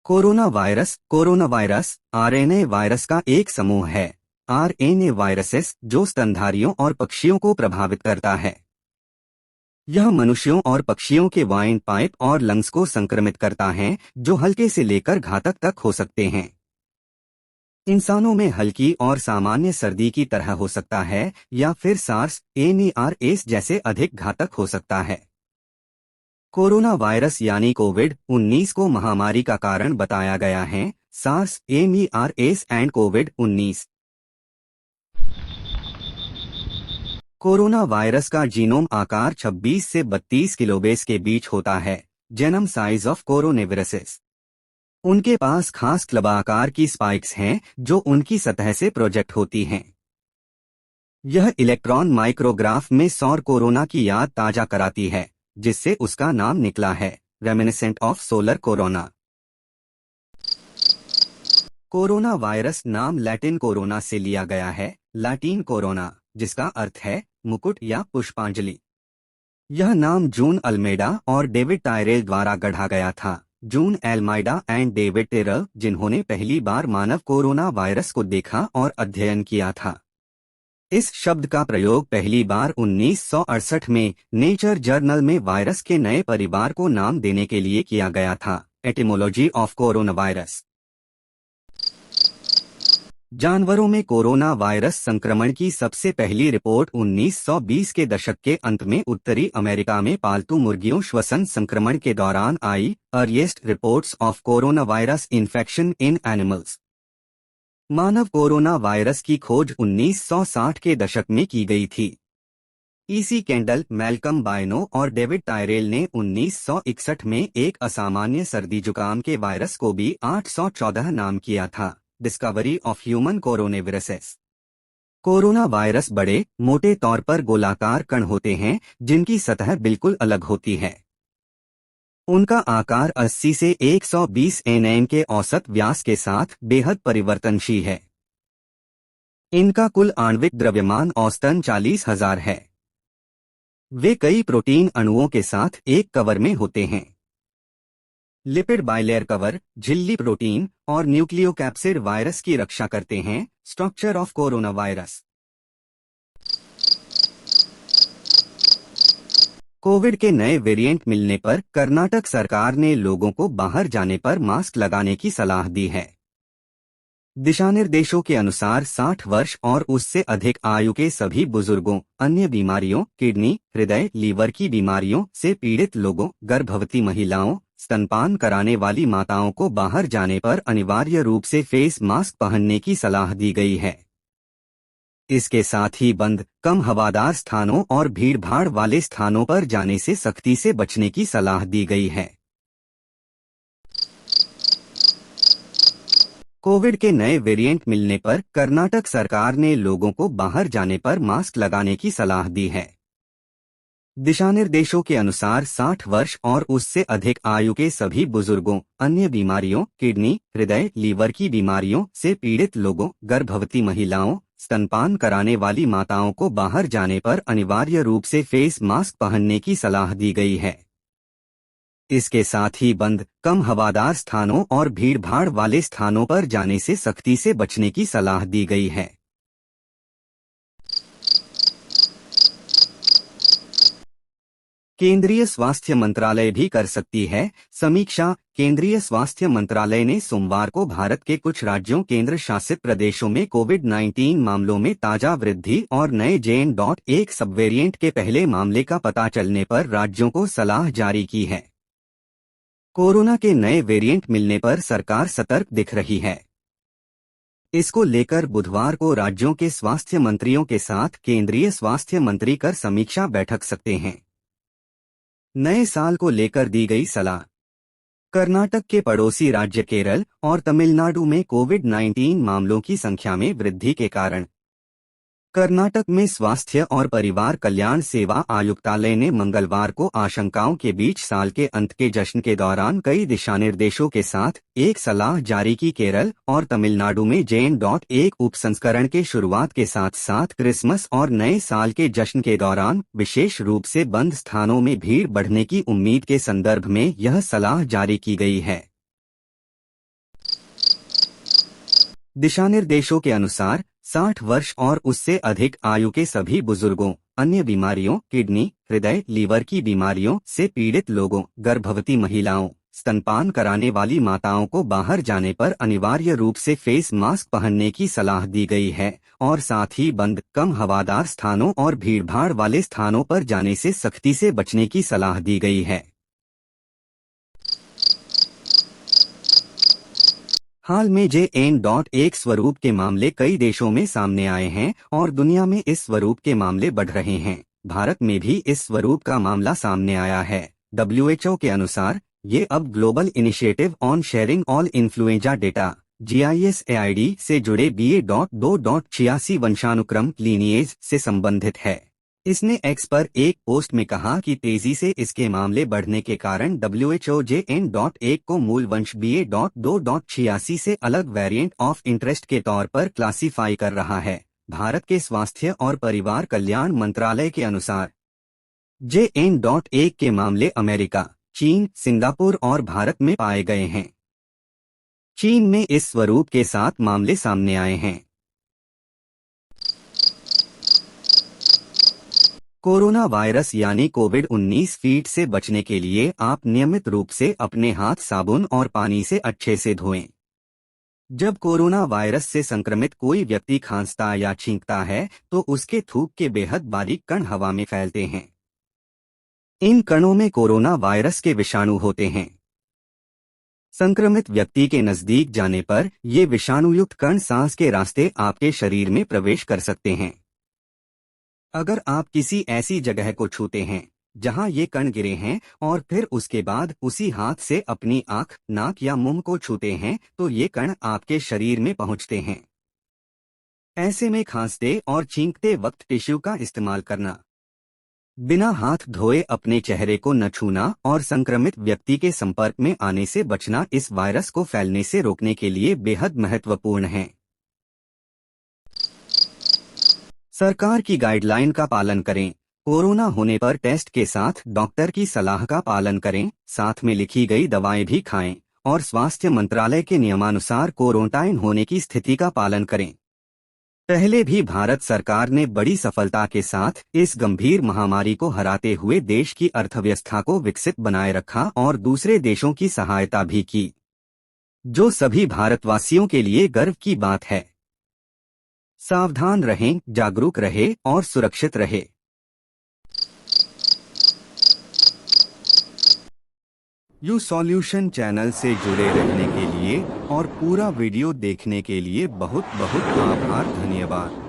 Corona virus RNA virus का एक समूह है। आरएनए वायरसेस जो स्तनधारियों और पक्षियों को प्रभावित करता है। यह मनुष्यों और पक्षियों के वाइन पाइप और लंग्स को संक्रमित करता है, जो हल्के से लेकर घातक तक हो सकते हैं। इंसानों में हल्की और सामान्य सर्दी की तरह हो सकता है या फिर सार्स एनईआरएस जैसे अधिक घातक हो सकता है। कोरोना वायरस यानी कोविड-19 को महामारी का कारण बताया गया है। सार्स एमईआरएस एंड कोविड-19। कोरोना वायरस का जीनोम आकार 26 से 32 किलोबेस के बीच होता है। Genome size of coronaviruses. उनके पास खास क्लबाकार की स्पाइक्स हैं जो उनकी सतह से प्रोजेक्ट होती हैं। यह इलेक्ट्रॉन माइक्रोग्राफ में सौर कोरोना की याद ताजा कराती है, जिससे उसका नाम निकला है, reminiscent of solar corona. Corona virus नाम लैटिन कोरोना से लिया गया है, लैटिन कोरोना, जिसका अर्थ है मुकुट या पुष्पांजलि। यह नाम जून अल्मेडा और डेविड टायरेल द्वारा गढ़ा गया था। जून एल्माइडा एंड डेविड टेरल, जिन्होंने पहली बार मानव कोरोना वायरस को देखा और अध्ययन किया था। इस शब्द का प्रयोग पहली बार 1968 में नेचर जर्नल में वायरस के नए परिवार को नाम देने के लिए किया गया था, एटिमोलॉजी ऑफ कोरोना वायरस। जानवरों में कोरोना वायरस संक्रमण की सबसे पहली रिपोर्ट 1920 के दशक के अंत में उत्तरी अमेरिका में पालतू मुर्गियों श्वसन संक्रमण के दौरान आई। Earliest reports of corona virus infection in animals. मानव कोरोना वायरस की खोज 1960 के दशक में की गई थी। ईसी कैंडल, मैल्कम बायनो और डेविड टायरेल ने 1961 में एक असामान्य सर्दी जुकाम के वायरस को भी 814 नाम किया था, discovery of human coronaviruses. Corona virus बड़े, मोटे तौर पर गोलाकार कण होते हैं जिनकी सतह बिल्कुल अलग होती है। उनका आकार 80 से 120 nm के औसत व्यास के साथ बेहद परिवर्तनशील है। इनका कुल आणविक द्रव्यमान औसतन 40,000 है। वे कई प्रोटीन अणुओं के साथ एक कवर में होते हैं। लिपिड बाइलेयर कवर, झिल्ली प्रोटीन और न्यूक्लियोकैप्सिड वायरस की रक्षा करते हैं। Structure of corona virus. Covid के नए वेरिएंट मिलने पर कर्नाटक सरकार ने लोगों को बाहर जाने पर मास्क लगाने की सलाह दी है। दिशानिर्देशों के अनुसार 60 वर्ष और उससे अधिक आयु के सभी बुजुर्गों, अन्य बीमारियों, किडनी, हृदय, लीवर की बीमारियों से पीड़ित लोगों, गर्भवती महिलाओं, स्तनपान कराने वाली माताओं को बाहर जाने पर अनिवार्य रूप से फेस मास्क पहनने की सलाह दी गई है। इसके साथ ही बंद, कम हवादार स्थानों और भीड़भाड़ वाले स्थानों पर जाने से सख्ती से बचने की सलाह दी गई है। कोविड के नए वेरिएंट मिलने पर कर्नाटक सरकार ने लोगों को बाहर जाने पर मास्क लगाने की सलाह दी है। दिशानिर्देशों के अनुसार 60 वर्ष और उससे अधिक आयु के सभी बुजुर्गों, अन्य बीमारियों, किडनी, हृदय, लीवर की बीमारियों से पीड़ित लोगों, गर्भवती महिलाओं, स्तनपान कराने वाली माताओं को बाहर जाने पर अनिवार्य रूप से फेस मास्क पहनने की सलाह दी गई है। इसके साथ ही बंद, कम हवादार स्थानों और भीड़भाड़ वाले स्थानों पर जाने से सख्ती से बचने की सलाह दी गई है। केंद्रीय स्वास्थ्य मंत्रालय भी कर सकती है समीक्षा। केंद्रीय स्वास्थ्य मंत्रालय ने सोमवार को भारत के कुछ राज्यों, केंद्र शासित प्रदेशों में कोविड-19 मामलों में ताजा वृद्धि और नए JN.1 सबवेरिएंट के पहले मामले का पता चलने पर राज्यों को सलाह जारी की है। कोरोना के नए वेरिएंट मिलने पर सरकार सतर्क दिख रही है। इसको लेकर बुधवार को राज्यों के स्वास्थ्य मंत्रियों के साथ केंद्रीय स्वास्थ्य मंत्री कर समीक्षा बैठक सकते हैं। नए साल को लेकर दी गई सलाह। कर्नाटक के पड़ोसी राज्य केरल और तमिलनाडु में कोविड-19 मामलों की संख्या में वृद्धि के कारण कर्नाटक में स्वास्थ्य और परिवार कल्याण सेवा आयुक्तालय ने मंगलवार को आशंकाओं के बीच साल के अंत के जश्न के दौरान कई दिशानिर्देशों के साथ एक सलाह जारी की। केरल और तमिलनाडु में JN.1 उपसंस्करण के शुरुआत के साथ साथ क्रिसमस और नए साल के जश्न के दौरान विशेष रूप से बंद स्थानों में भीड़ बढ़ने की उम्मीद के संदर्भ में यह सलाह जारी की गई है। दिशानिर्देशों के अनुसार 60 वर्ष और उससे अधिक आयु के सभी बुजुर्गों, अन्य बीमारियों, किडनी, हृदय, लीवर की बीमारियों से पीड़ित लोगों, गर्भवती महिलाओं, स्तनपान कराने वाली माताओं को बाहर जाने पर अनिवार्य रूप से फेस मास्क पहनने की सलाह दी गई है और साथ ही बंद, कम हवादार स्थानों और भीड़भाड़ वाले स्थानों पर जाने से सख्ती से बचने की सलाह दी गई है। हाल में JN.1 स्वरूप के मामले कई देशों में सामने आए हैं और दुनिया में इस स्वरूप के मामले बढ़ रहे हैं। भारत में भी इस स्वरूप का मामला सामने आया है। WHO के अनुसार ये अब global initiative on sharing all influenza data GISAID से जुड़े BA.2.86 वंशानुक्रम लीनिएज से संबंधित है। इसने एक्स पर एक पोस्ट में कहा कि तेजी से इसके मामले बढ़ने के कारण WHO JN.1 को मूल वंश BA.2.86 से अलग वेरिएंट ऑफ इंटरेस्ट के तौर पर क्लासिफाई कर रहा है। भारत के स्वास्थ्य और परिवार कल्याण मंत्रालय के अनुसार JN.1 के मामले अमेरिका, चीन, सिंगापुर और भारत में पाए गए हैं। चीन में इस स्वरूप के 7 मामले सामने आए हैं। कोरोना वायरस यानी कोविड-19 फीड से बचने के लिए आप नियमित रूप से अपने हाथ साबुन और पानी से अच्छे से धोएं। जब कोरोना वायरस से संक्रमित कोई व्यक्ति खांसता या छींकता है तो उसके थूक के बेहद बारीक कण हवा में फैलते हैं। इन कणों में कोरोना वायरस के विषाणु होते हैं। संक्रमित व्यक्ति के नजदीक जाने पर ये विषाणुयुक्त कण सांस के रास्ते आपके शरीर में प्रवेश कर सकते हैं। अगर आप किसी ऐसी जगह को छूते हैं जहां ये कण गिरे हैं और फिर उसके बाद उसी हाथ से अपनी आंख, नाक या मुंह को छूते हैं तो ये कण आपके शरीर में पहुंचते हैं। ऐसे में खांसते और छींकते वक्त टिश्यू का इस्तेमाल करना, बिना हाथ धोए अपने चेहरे को न छूना और संक्रमित व्यक्ति के संपर्क में आने से बचना इस वायरस को फैलने से रोकने के लिए बेहद महत्वपूर्ण है। सरकार की गाइडलाइन का पालन करें। कोरोना होने पर टेस्ट के साथ डॉक्टर की सलाह का पालन करें, साथ में लिखी गई दवाएं भी खाएं और स्वास्थ्य मंत्रालय के नियमानुसार क्वारंटाइन होने की स्थिति का पालन करें। पहले भी भारत सरकार ने बड़ी सफलता के साथ इस गंभीर महामारी को हराते हुए देश की अर्थव्यवस्था को विकसित बनाए रखा और दूसरे देशों की सहायता भी की, जो सभी भारतवासियों के लिए गर्व की बात है। सावधान रहें, जागरूक रहें और सुरक्षित रहें। यू सॉल्यूशन चैनल से जुड़े रहने के लिए और पूरा वीडियो देखने के लिए बहुत बहुत आभार, धन्यवाद।